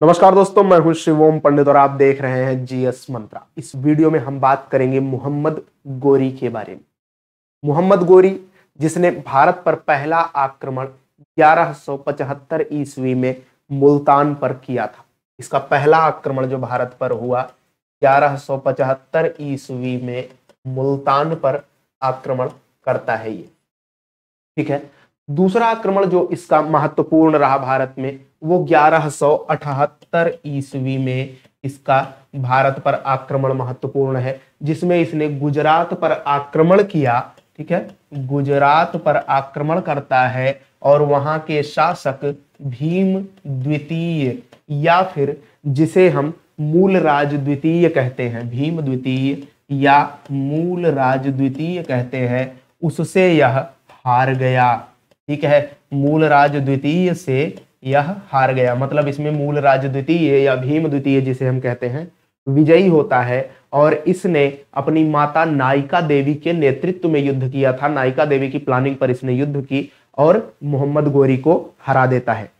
नमस्कार दोस्तों, मैं हूं शिवोम पंडित और आप देख रहे हैं जीएस मंत्रा। इस वीडियो में हम बात करेंगे मोहम्मद गोरी के बारे में। मोहम्मद गोरी जिसने भारत पर पहला आक्रमण 1175 ईस्वी में मुल्तान पर किया था। इसका पहला आक्रमण जो भारत पर हुआ 1175 ईस्वी में मुल्तान पर आक्रमण करता है ये, ठीक है। दूसरा आक्रमण जो इसका महत्वपूर्ण रहा भारत में वो 1178 ईस्वी में इसका भारत पर आक्रमण महत्वपूर्ण है, जिसमें इसने गुजरात पर आक्रमण किया, ठीक है। गुजरात पर आक्रमण करता है और वहां के शासक भीम द्वितीय या फिर जिसे हम मूलराज द्वितीय कहते हैं, भीम द्वितीय या मूलराज द्वितीय कहते हैं, उससे यह हार गया, ठीक है। मूलराज द्वितीय से यह हार गया, मतलब इसमें मूलराज द्वितीय या भीम द्वितीय जिसे हम कहते हैं विजयी होता है और इसने अपनी माता नायिका देवी के नेतृत्व में युद्ध किया था। नायिका देवी की प्लानिंग पर इसने युद्ध की और मोहम्मद गोरी को हरा देता है।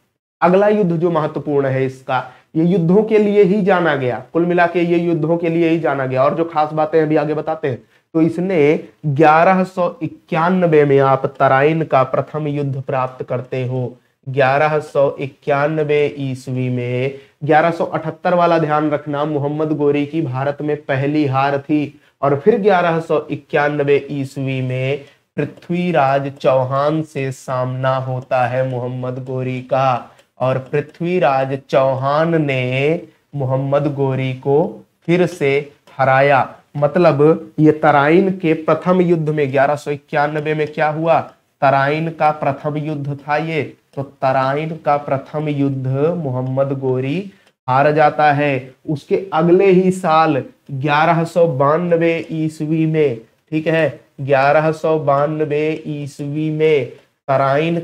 अगला युद्ध जो महत्वपूर्ण है इसका, ये युद्धों के लिए ही जाना गया, कुल मिला के ये युद्धों के लिए ही जाना गया और जो खास बातें अभी आगे बताते हैं। तो इसने 1191 में आप तराइन का प्रथम युद्ध प्राप्त करते हो। 1191 ईस्वी में, 1178 वाला ध्यान रखना, मोहम्मद गोरी की भारत में पहली हार थी और फिर 1191 ईस्वी में पृथ्वीराज चौहान से सामना होता है मोहम्मद गोरी का और पृथ्वीराज चौहान ने मोहम्मद गोरी को फिर से हराया। मतलब ये तराइन के प्रथम युद्ध में 1191 में क्या हुआ, तराइन का प्रथम युद्ध था ये, तो तराइन का प्रथम युद्ध मोहम्मद गोरी हार जाता है। उसके अगले ही साल 1192 ईस्वी में, ठीक है, 1192 ईस्वी में तराइन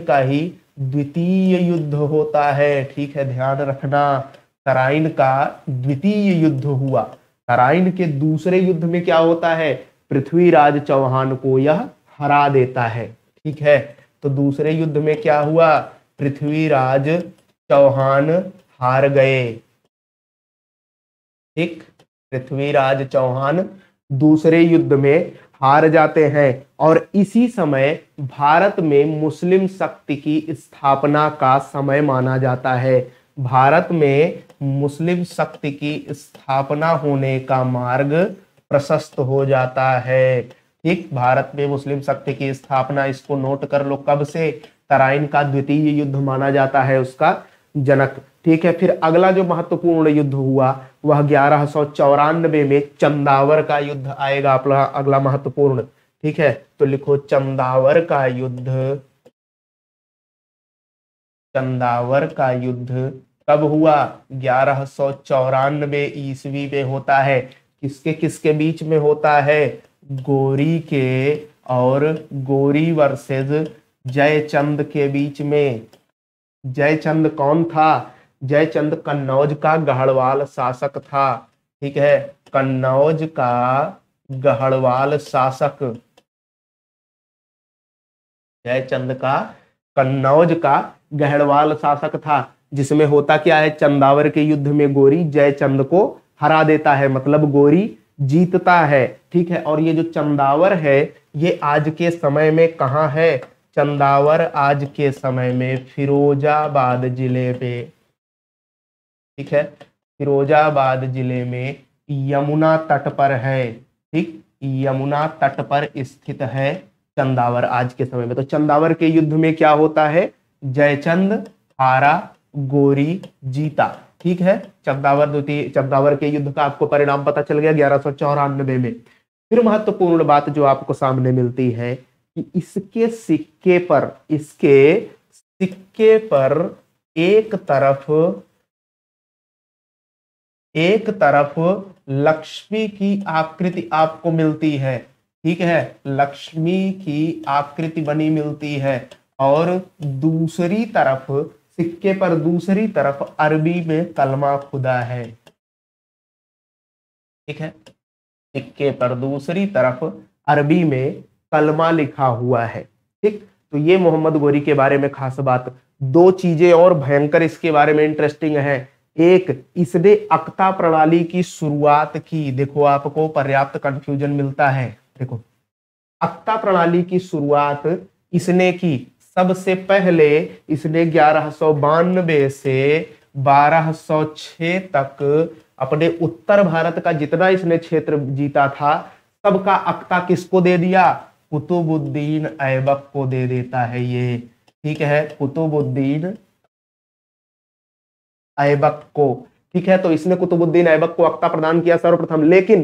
का ही द्वितीय युद्ध होता है, ठीक है, ध्यान रखना। तराइन का द्वितीय युद्ध हुआ। तराइन के दूसरे युद्ध में क्या होता है, पृथ्वीराज चौहान को यह हरा देता है, ठीक है। तो दूसरे युद्ध में क्या हुआ, पृथ्वीराज चौहान हार गए, ठीक। पृथ्वीराज चौहान दूसरे युद्ध में हार जाते हैं और इसी समय भारत में मुस्लिम शक्ति की स्थापना का समय माना जाता है। भारत में मुस्लिम शक्ति की स्थापना होने का मार्ग प्रशस्त हो जाता है, ठीक। भारत में मुस्लिम शक्ति की स्थापना, इसको नोट कर लो, कब से, तराइन का द्वितीय युद्ध माना जाता है उसका जनक, ठीक है। फिर अगला जो महत्वपूर्ण युद्ध हुआ वह 1194 में चंदावर का युद्ध आएगा, अपना अगला महत्वपूर्ण, ठीक है। तो लिखो चंदावर का युद्ध। चंदावर का युद्ध कब हुआ, 1194 ईस्वी में होता है। किसके किसके बीच में होता है, गोरी के और गोरी वर्सेस जयचंद के बीच में। जयचंद कौन था, जयचंद कन्नौज का गढ़वाल शासक था, ठीक है, कन्नौज का गढ़वाल शासक। जयचंद का कन्नौज का गढ़वाल शासक था, जिसमें होता क्या है, चंदावर के युद्ध में गोरी जयचंद को हरा देता है, मतलब गोरी जीतता है, ठीक है। और ये जो चंदावर है ये आज के समय में कहाँ है, चंदावर आज के समय में फिरोजाबाद जिले पे, ठीक है, फिरोजाबाद जिले में यमुना तट पर है, ठीक, यमुना तट पर स्थित है चंदावर आज के समय में। तो चंदावर के युद्ध में क्या होता है, जयचंद हारा, गोरी जीता, ठीक है। चंदावर के युद्ध का आपको परिणाम पता चल गया 1194 में। फिर महत्वपूर्ण बात जो आपको सामने मिलती है कि इसके सिक्के पर एक तरफ लक्ष्मी की आकृति आपको मिलती है, ठीक है, लक्ष्मी की आकृति बनी मिलती है और दूसरी तरफ, सिक्के पर दूसरी तरफ अरबी में कलमा खुदा है, ठीक है, सिक्के पर दूसरी तरफ अरबी में कलमा लिखा हुआ है, ठीक। तो ये मोहम्मद गोरी के बारे में खास बात दो चीजें और भयंकर इसके बारे में इंटरेस्टिंग है। एक, इसने अक्ता प्रणाली की शुरुआत की। देखो आपको पर्याप्त कंफ्यूजन मिलता है। देखो अक्ता प्रणाली की शुरुआत इसने की। सबसे पहले इसने 1192 से 1206 तक अपने उत्तर भारत का जितना इसने क्षेत्र जीता था सबका अक्ता किसको दे दिया? कुतुबुद्दीन ऐबक को दे देता है ये। ठीक है, कुतुबुद्दीन ऐबक को। ठीक है, तो इसने कुतुबुद्दीन ऐबक को अक्ता प्रदान किया सर्वप्रथम। लेकिन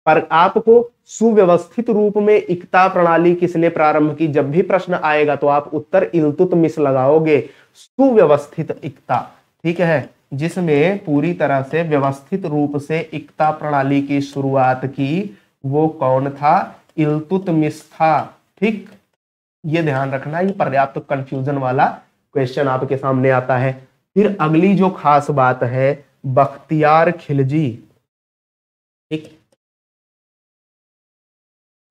पर आपको सुव्यवस्थित रूप में इक्ता प्रणाली किसने प्रारंभ की? जब भी प्रश्न आएगा तो आप उत्तर इल्तुतमिश लगाओगे। सुव्यवस्थित इक्ता, ठीक है, जिसमें पूरी तरह से व्यवस्थित रूप से इक्ता प्रणाली की शुरुआत की, वो कौन था? इल्तुतमिश था। ठीक, ये ध्यान रखना, ये पर्याप्त कंफ्यूजन वाला क्वेश्चन आपके सामने आता है। फिर अगली जो खास बात है, बख्तियार खिलजी। ठीक,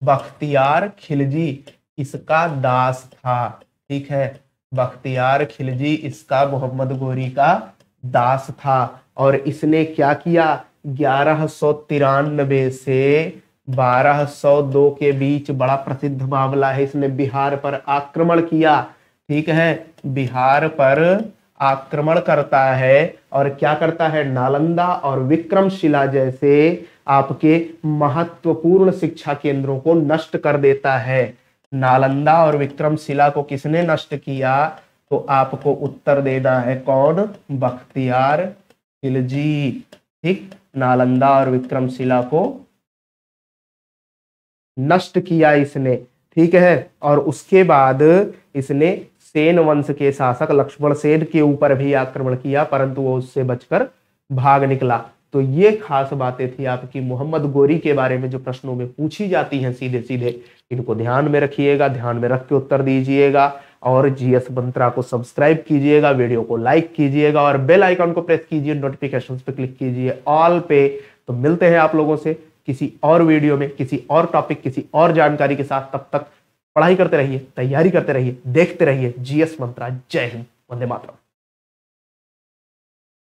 बख्तियार खिलजी इसका दास था। ठीक है, बख्तियार खिलजी इसका मोहम्मद गोरी का दास था। और इसने क्या किया? 1193 से 1202 के बीच बड़ा प्रसिद्ध मामला है, इसने बिहार पर आक्रमण किया। ठीक है, बिहार पर आक्रमण करता है और क्या करता है? नालंदा और विक्रमशिला जैसे आपके महत्वपूर्ण शिक्षा केंद्रों को नष्ट कर देता है। नालंदा और विक्रमशिला को किसने नष्ट किया? तो आपको उत्तर देना है कौन? बख्तियार खिलजी। ठीक, नालंदा और विक्रमशिला को नष्ट किया इसने। ठीक है, और उसके बाद इसने सेन वंश के शासक लक्ष्मण सेन के ऊपर भी आक्रमण किया, परंतु वो उससे बचकर भाग निकला। तो ये खास बातें थी आपकी मोहम्मद गोरी के बारे में जो प्रश्नों में पूछी जाती हैं सीधे सीधे। इनको ध्यान में रखिएगा, ध्यान में रख के उत्तर दीजिएगा और जीएस मंत्रा को सब्सक्राइब कीजिएगा, वीडियो को लाइक कीजिएगा और बेल आइकन को प्रेस कीजिए, नोटिफिकेशंस पे क्लिक कीजिए ऑल पे। तो मिलते हैं आप लोगों से किसी और वीडियो में, किसी और टॉपिक, किसी और जानकारी के साथ। तब तक पढ़ाई करते रहिए, तैयारी करते रहिए, देखते रहिए जीएस मंत्रा। जय हिंद, वंदे मातरम।